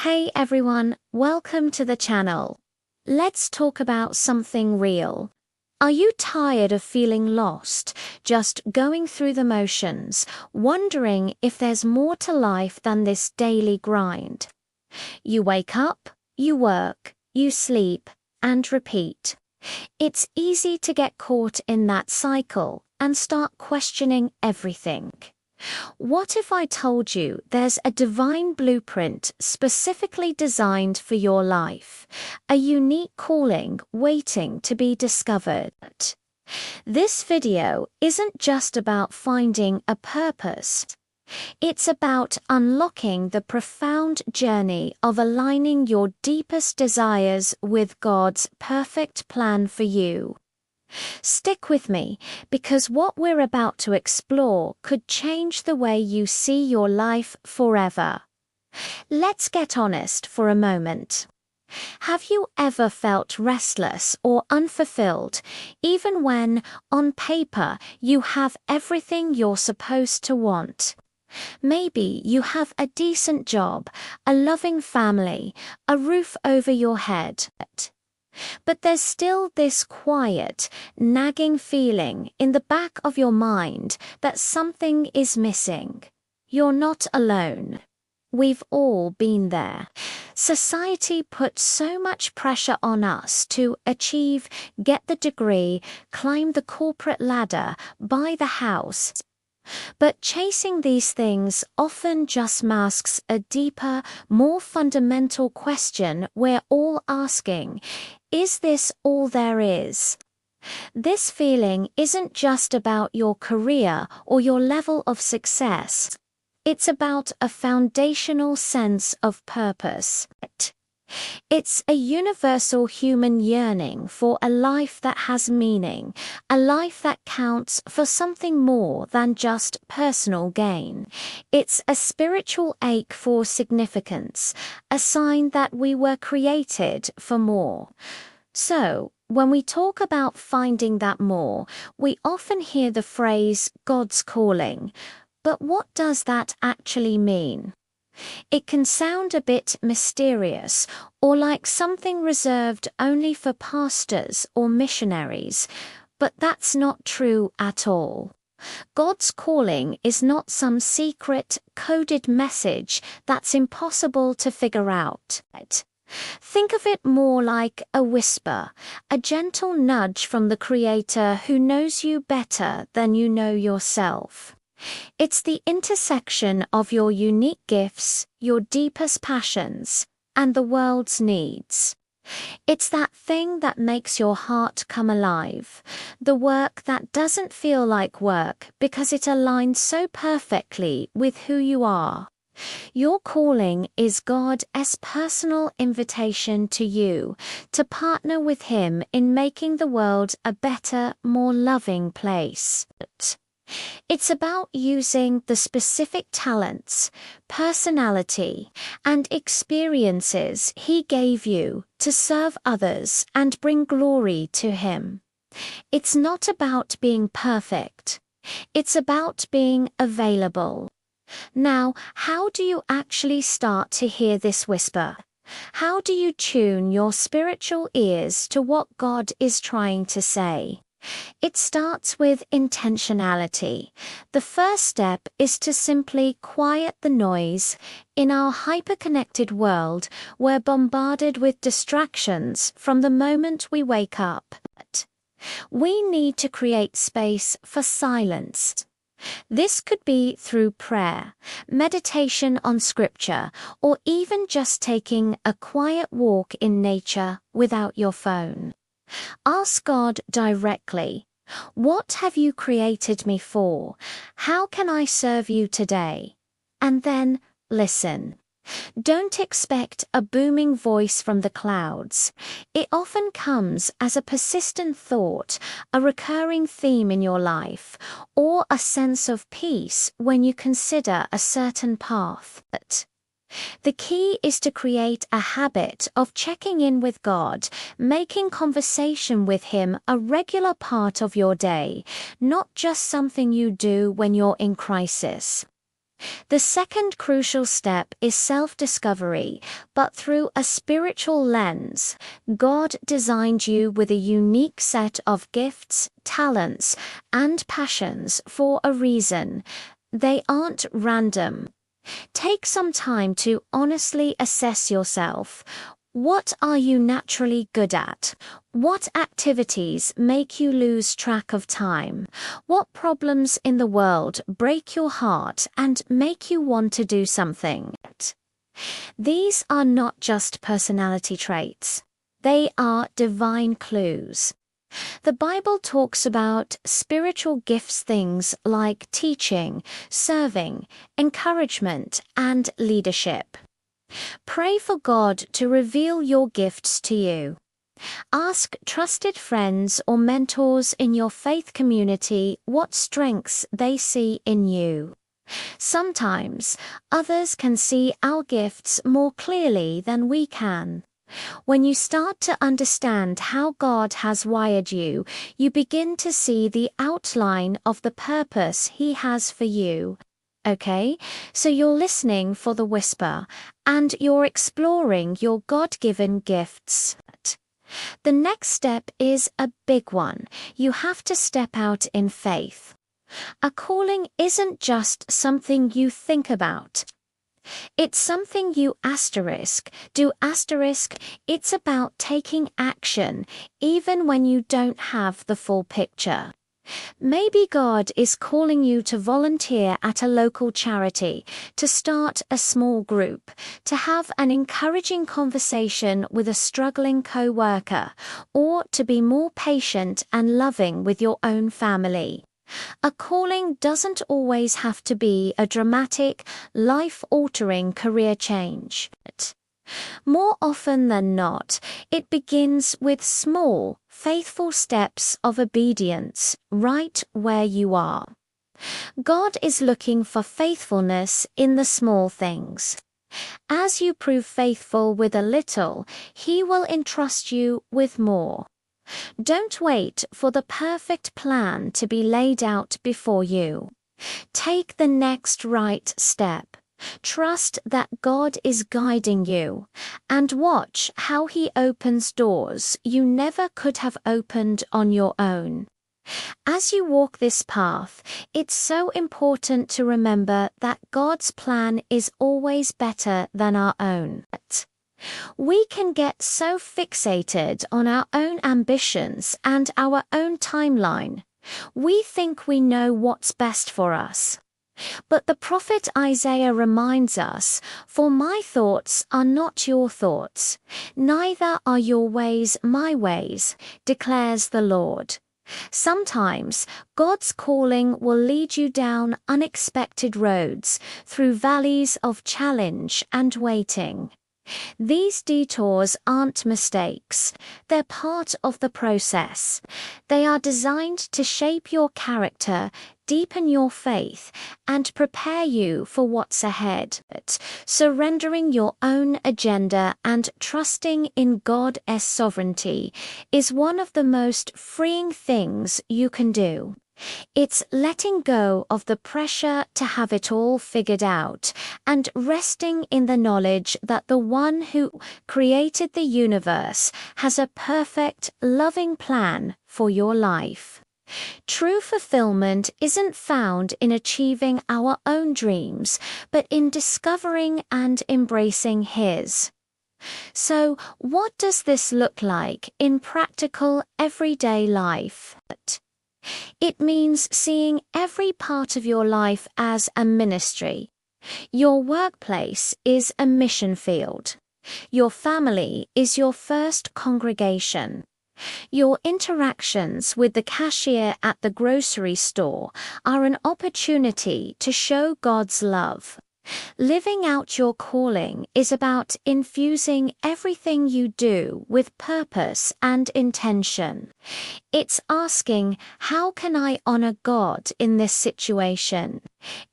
Hey everyone, welcome to the channel. Let's talk about something real. Are you tired of feeling lost, just going through the motions, wondering if there's more to life than this daily grind? You wake up, you work, you sleep, and repeat. It's easy to get caught in that cycle and start questioning everything. What if I told you there's a divine blueprint specifically designed for your life, a unique calling waiting to be discovered? This video isn't just about finding a purpose. It's about unlocking the profound journey of aligning your deepest desires with God's perfect plan for you. Stick with me, because what we're about to explore could change the way you see your life forever. Let's get honest for a moment. Have you ever felt restless or unfulfilled, even when, on paper, you have everything you're supposed to want? Maybe you have a decent job, a loving family, a roof over your head. But there's still this quiet, nagging feeling in the back of your mind that something is missing. You're not alone. We've all been there. Society puts so much pressure on us to achieve, get the degree, climb the corporate ladder, buy the house. But chasing these things often just masks a deeper, more fundamental question we're all asking. Is this all there is? This feeling isn't just about your career or your level of success. It's about a foundational sense of purpose. It's a universal human yearning for a life that has meaning, a life that counts for something more than just personal gain. It's a spiritual ache for significance, a sign that we were created for more. So, when we talk about finding that more, we often hear the phrase God's calling. But what does that actually mean? It can sound a bit mysterious or like something reserved only for pastors or missionaries, but that's not true at all. God's calling is not some secret, coded message that's impossible to figure out. Think of it more like a whisper, a gentle nudge from the Creator who knows you better than you know yourself. It's the intersection of your unique gifts, your deepest passions, and the world's needs. It's that thing that makes your heart come alive, the work that doesn't feel like work because it aligns so perfectly with who you are. Your calling is God's personal invitation to you to partner with Him in making the world a better, more loving place. It's about using the specific talents, personality, and experiences He gave you to serve others and bring glory to Him. It's not about being perfect. It's about being available. Now, how do you actually start to hear this whisper? How do you tune your spiritual ears to what God is trying to say? It starts with intentionality. The first step is to simply quiet the noise. In our hyper-connected world, we're bombarded with distractions from the moment we wake up. We need to create space for silence. This could be through prayer, meditation on scripture, or even just taking a quiet walk in nature without your phone. Ask God directly, what have you created me for? How can I serve you today? And then listen. Don't expect a booming voice from the clouds. It often comes as a persistent thought, a recurring theme in your life, or a sense of peace when you consider a certain path. The key is to create a habit of checking in with God, making conversation with Him a regular part of your day, not just something you do when you're in crisis. The second crucial step is self-discovery, but through a spiritual lens. God designed you with a unique set of gifts, talents, and passions for a reason. They aren't random. Take some time to honestly assess yourself. What are you naturally good at? What activities make you lose track of time? What problems in the world break your heart and make you want to do something? These are not just personality traits. They are divine clues. The Bible talks about spiritual gifts, things like teaching, serving, encouragement, and leadership. Pray for God to reveal your gifts to you. Ask trusted friends or mentors in your faith community what strengths they see in you. Sometimes, others can see our gifts more clearly than we can. When you start to understand how God has wired you, you begin to see the outline of the purpose He has for you. Okay, so you're listening for the whisper, and you're exploring your God-given gifts. The next step is a big one. You have to step out in faith. A calling isn't just something you think about. It's something you do. It's about taking action, even when you don't have the full picture. Maybe God is calling you to volunteer at a local charity, to start a small group, to have an encouraging conversation with a struggling co-worker, or to be more patient and loving with your own family. A calling doesn't always have to be a dramatic, life-altering career change. More often than not, it begins with small, faithful steps of obedience, right where you are. God is looking for faithfulness in the small things. As you prove faithful with a little, He will entrust you with more. Don't wait for the perfect plan to be laid out before you. Take the next right step. Trust that God is guiding you, and watch how He opens doors you never could have opened on your own. As you walk this path, it's so important to remember that God's plan is always better than our own. We can get so fixated on our own ambitions and our own timeline. We think we know what's best for us. But the prophet Isaiah reminds us, "For my thoughts are not your thoughts, neither are your ways my ways, declares the Lord." Sometimes God's calling will lead you down unexpected roads, through valleys of challenge and waiting. These detours aren't mistakes. They're part of the process. They are designed to shape your character, deepen your faith, and prepare you for what's ahead. Surrendering your own agenda and trusting in God's sovereignty is one of the most freeing things you can do. It's letting go of the pressure to have it all figured out and resting in the knowledge that the one who created the universe has a perfect, loving plan for your life. True fulfillment isn't found in achieving our own dreams, but in discovering and embracing His. So, what does this look like in practical, everyday life? It means seeing every part of your life as a ministry. Your workplace is a mission field. Your family is your first congregation. Your interactions with the cashier at the grocery store are an opportunity to show God's love. Living out your calling is about infusing everything you do with purpose and intention. It's asking, how can I honor God in this situation?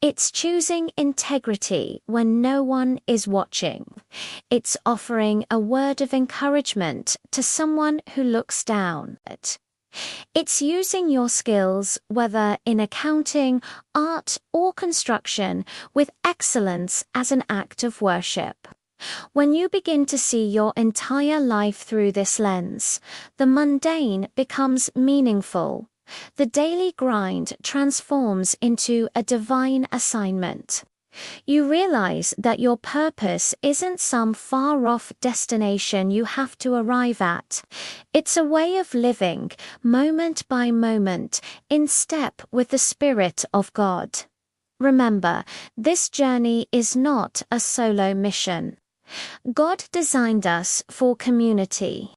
It's choosing integrity when no one is watching. It's offering a word of encouragement to someone who looks down. It's using your skills, whether in accounting, art, or construction, with excellence as an act of worship. When you begin to see your entire life through this lens, the mundane becomes meaningful. The daily grind transforms into a divine assignment. You realize that your purpose isn't some far-off destination you have to arrive at. It's a way of living, moment by moment, in step with the Spirit of God. Remember, this journey is not a solo mission. God designed us for community.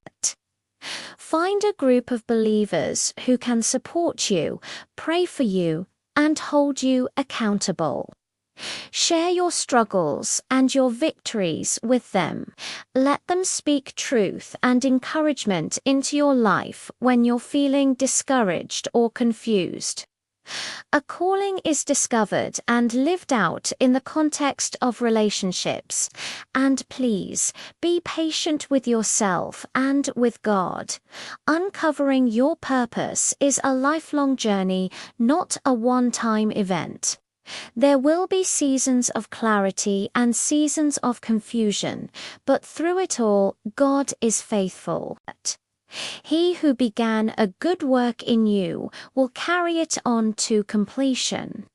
Find a group of believers who can support you, pray for you, and hold you accountable. Share your struggles and your victories with them. Let them speak truth and encouragement into your life when you're feeling discouraged or confused. A calling is discovered and lived out in the context of relationships. And please, be patient with yourself and with God. Uncovering your purpose is a lifelong journey, not a one-time event. There will be seasons of clarity and seasons of confusion, but through it all, God is faithful. He who began a good work in you will carry it on to completion.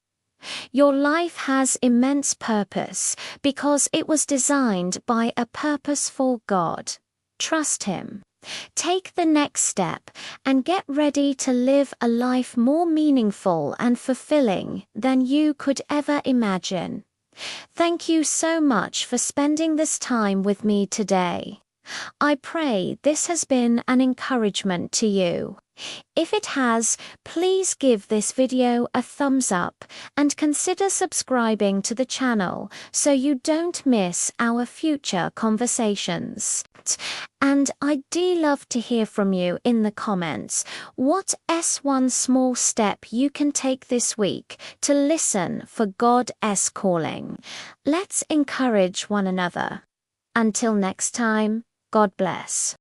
Your life has immense purpose because it was designed by a purposeful God. Trust Him. Take the next step and get ready to live a life more meaningful and fulfilling than you could ever imagine. Thank you so much for spending this time with me today. I pray this has been an encouragement to you. If it has, please give this video a thumbs up and consider subscribing to the channel so you don't miss our future conversations. And I'd love to hear from you in the comments. What S1 small step you can take this week to listen for God's calling? Let's encourage one another. Until next time, God bless.